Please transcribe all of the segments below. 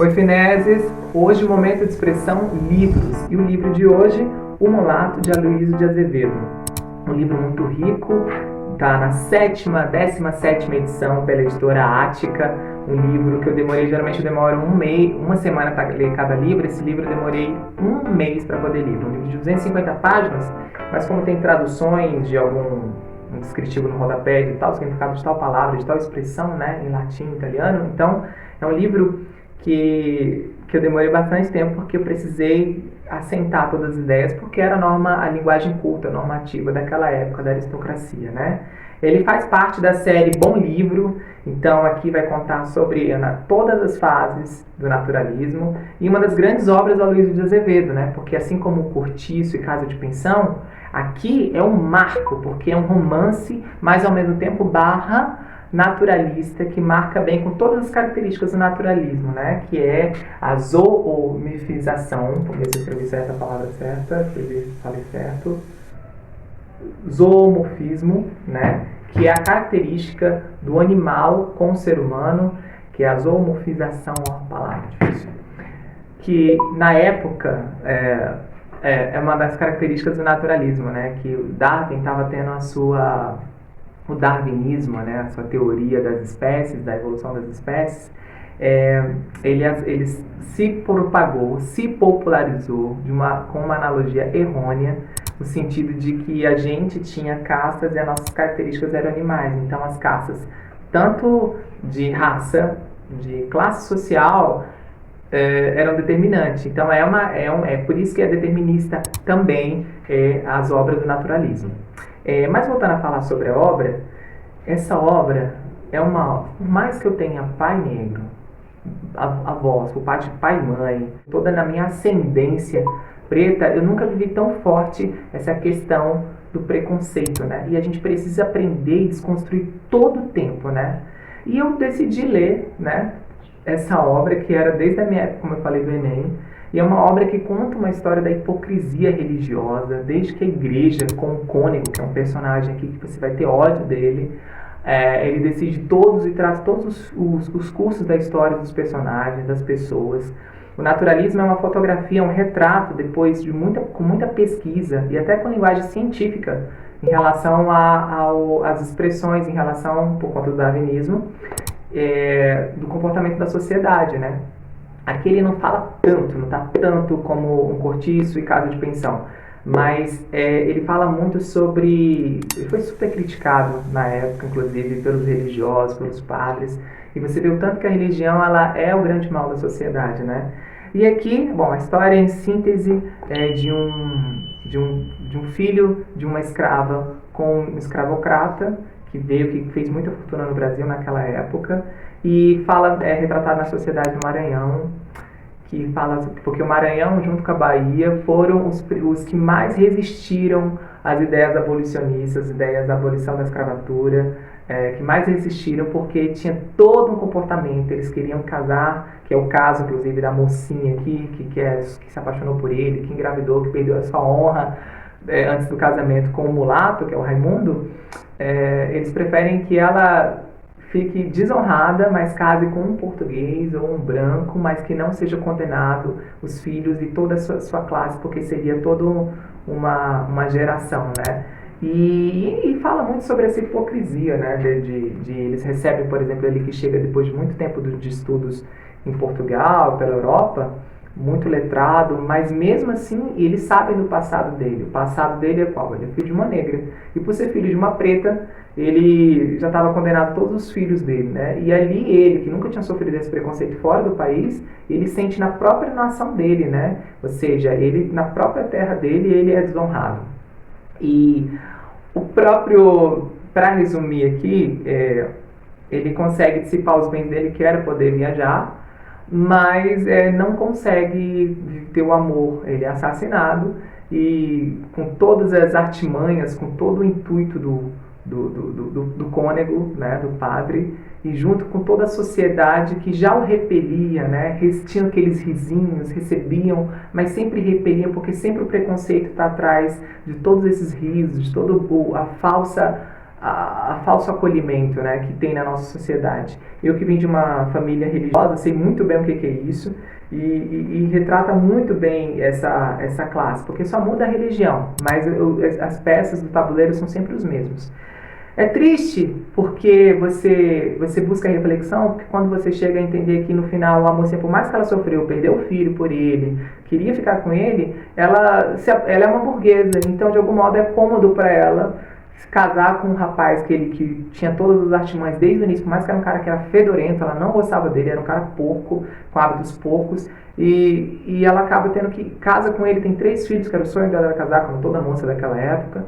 Oi, Fineses! Hoje o momento de expressão livros. E o livro de hoje, O Mulato, de Aloysio de Azevedo. Um livro muito rico, está na 17ª edição pela editora Ática. Um livro que geralmente eu demoro uma semana para ler cada livro. Esse livro eu demorei um mês para poder ler. Um livro de 250 páginas, mas como tem traduções de algum descritivo no rodapé de tal significado de tal palavra, de tal expressão, né, em latim, italiano, então é um livro que eu demorei bastante tempo porque eu precisei assentar todas as ideias, porque era a linguagem culta, normativa daquela época da aristocracia, né? Ele faz parte da série Bom Livro, então aqui vai contar sobre todas as fases do naturalismo e uma das grandes obras do Aloysio de Azevedo, né? Porque assim como o Cortiço e Casa de Pensão, aqui é um marco, porque é um romance, mas ao mesmo tempo barra naturalista, que marca bem com todas as características do naturalismo, né? Que é a zoomifização, vamos ver se eu escrevi certo a palavra certa, falei certo, zoomorfismo, né? Que é a característica do animal com o ser humano, que é a zoomorfização, uma palavra difícil, que na época é uma das características do naturalismo, né? Que o Darwin estava tendo o darwinismo, né, a sua teoria das espécies, da evolução das espécies, ele se propagou, se popularizou com uma analogia errônea, no sentido de que a gente tinha castas e as nossas características eram animais. Então as castas, tanto de raça, de classe social, eram determinantes. Então é por isso que é determinista também as obras do naturalismo. Mas voltando a falar sobre a obra, essa obra por mais que eu tenha pai negro, avós, por parte de pai e mãe, toda na minha ascendência preta, eu nunca vivi tão forte essa questão do preconceito, né? E a gente precisa aprender e desconstruir todo o tempo, né? E eu decidi ler, né, essa obra que era desde a minha época, como eu falei, do Enem. E é uma obra que conta uma história da hipocrisia religiosa, desde que a igreja, com o Cônego, que é um personagem aqui que você vai ter ódio dele, ele decide e traz todos os cursos da história dos personagens, das pessoas. O naturalismo é uma fotografia, um retrato, depois com muita pesquisa e até com linguagem científica, em relação às expressões, em relação, por conta do darwinismo, do comportamento da sociedade, né? Aqui ele não fala tanto, não está tanto como um Cortiço e Casa de Pensão, mas ele fala muito sobre... Ele foi super criticado na época, inclusive, pelos religiosos, pelos padres, e você vê o tanto que a religião ela é o grande mal da sociedade, né? E aqui, bom, a história em síntese é de um filho de uma escrava com um escravocrata, que fez muita fortuna no Brasil naquela época, e é retratado na Sociedade do Maranhão, que fala porque o Maranhão, junto com a Bahia, foram os que mais resistiram às ideias abolicionistas, às ideias da abolição da escravatura, que mais resistiram porque tinha todo um comportamento, eles queriam casar, que é o caso, inclusive, da mocinha aqui, que se apaixonou por ele, que engravidou, que perdeu a sua honra antes do casamento com o mulato, que é o Raimundo. Eles preferem que ela fique desonrada, mas case com um português ou um branco, mas que não seja condenado os filhos e toda a sua classe, porque seria toda uma geração, né? E fala muito sobre essa hipocrisia, né? Eles recebem, por exemplo, ele que chega depois de muito tempo de estudos em Portugal, pela Europa, muito letrado, mas mesmo assim eles sabem do passado dele. O passado dele é qual? Ele é filho de uma negra. E por ser filho de uma preta, ele já estava condenado todos os filhos dele, né? E ali ele, que nunca tinha sofrido esse preconceito fora do país, ele sente na própria nação dele, né? Ou seja, ele na própria terra dele, ele é desonrado. E o próprio, para resumir aqui, ele consegue dissipar os bens dele, que era poder viajar, mas não consegue ter o amor. Ele é assassinado e com todas as artimanhas, com todo o intuito do cônego, né, do padre, e junto com toda a sociedade que já o repelia, né, tinham aqueles risinhos, recebiam, mas sempre repeliam, porque sempre o preconceito está atrás de todos esses risos, de toda a falsa a falso acolhimento, né, que tem na nossa sociedade. Eu que vim de uma família religiosa, sei muito bem o que é isso, e retrata muito bem essa classe, porque só muda a religião, mas as peças do tabuleiro são sempre os mesmos. É triste porque você busca reflexão, porque quando você chega a entender que no final a moça, por mais que ela sofreu, perdeu o filho por ele, queria ficar com ele, ela é uma burguesa, então de algum modo é cômodo para ela se casar com um rapaz que tinha todas as artimanhas desde o início, por mais que era um cara que era fedorento, ela não gostava dele, era um cara porco, com hábitos porcos, e ela acaba tendo que, casa com ele, tem 3 filhos, que era o sonho dela, era casar, como toda moça daquela época,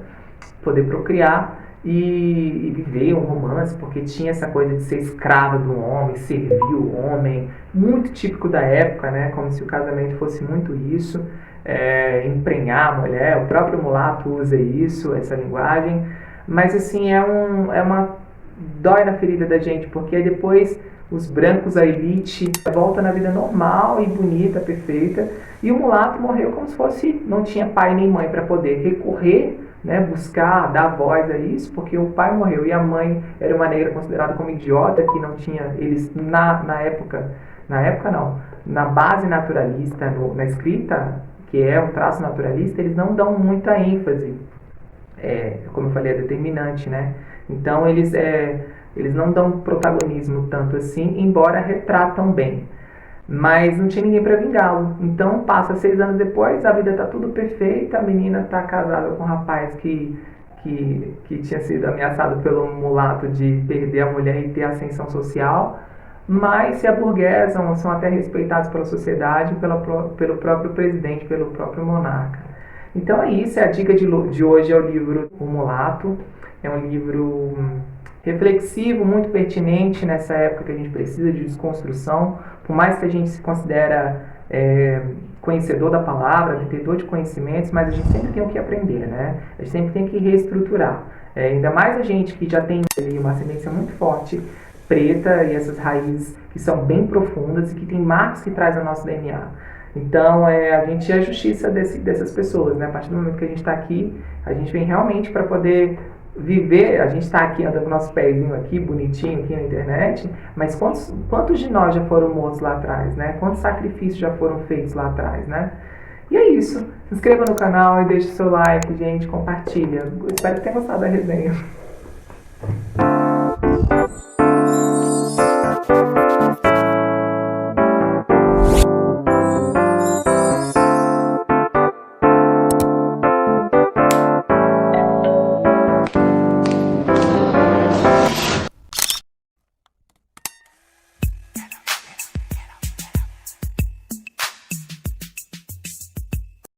poder procriar, e viver um romance, porque tinha essa coisa de ser escrava do homem, servir o homem, muito típico da época, né? Como se o casamento fosse muito isso, emprenhar a mulher, o próprio mulato usa isso, essa linguagem, mas assim, é uma dói na ferida da gente, porque depois os brancos, a elite, volta na vida normal e bonita, perfeita, e o mulato morreu como se fosse, não tinha pai nem mãe para poder recorrer, né, buscar, dar voz a isso, porque o pai morreu e a mãe era uma negra considerada como idiota, que não tinha, eles na época não, na base naturalista, na escrita, que é um traço naturalista, eles não dão muita ênfase, como eu falei, é determinante, né, então eles não dão protagonismo tanto assim, embora retratam bem. Mas não tinha ninguém para vingá-lo. Então, passa 6 anos depois, a vida tá tudo perfeita, a menina tá casada com um rapaz que tinha sido ameaçado pelo mulato de perder a mulher e ter ascensão social, mas se aburguesam, são até respeitados pela sociedade, pelo próprio presidente, pelo próprio monarca. Então é isso, a dica de hoje é o livro O Mulato, é um livro reflexivo, muito pertinente nessa época que a gente precisa de desconstrução, por mais que a gente se considera conhecedor da palavra, detentor de conhecimentos, mas a gente sempre tem o que aprender, né? A gente sempre tem que reestruturar. Ainda mais a gente que já tem ali uma ascendência muito forte, preta, e essas raízes que são bem profundas e que tem marcos que traz ao nosso DNA. Então, a gente é a justiça dessas pessoas, né? A partir do momento que a gente está aqui, a gente vem realmente para poder viver. A gente está aqui andando com nossos pezinhos aqui, bonitinho aqui na internet, mas quantos de nós já foram mortos lá atrás, né? Quantos sacrifícios já foram feitos lá atrás, né? E é isso. Se inscreva no canal e deixe seu like, gente, compartilha. Espero que tenha gostado da resenha.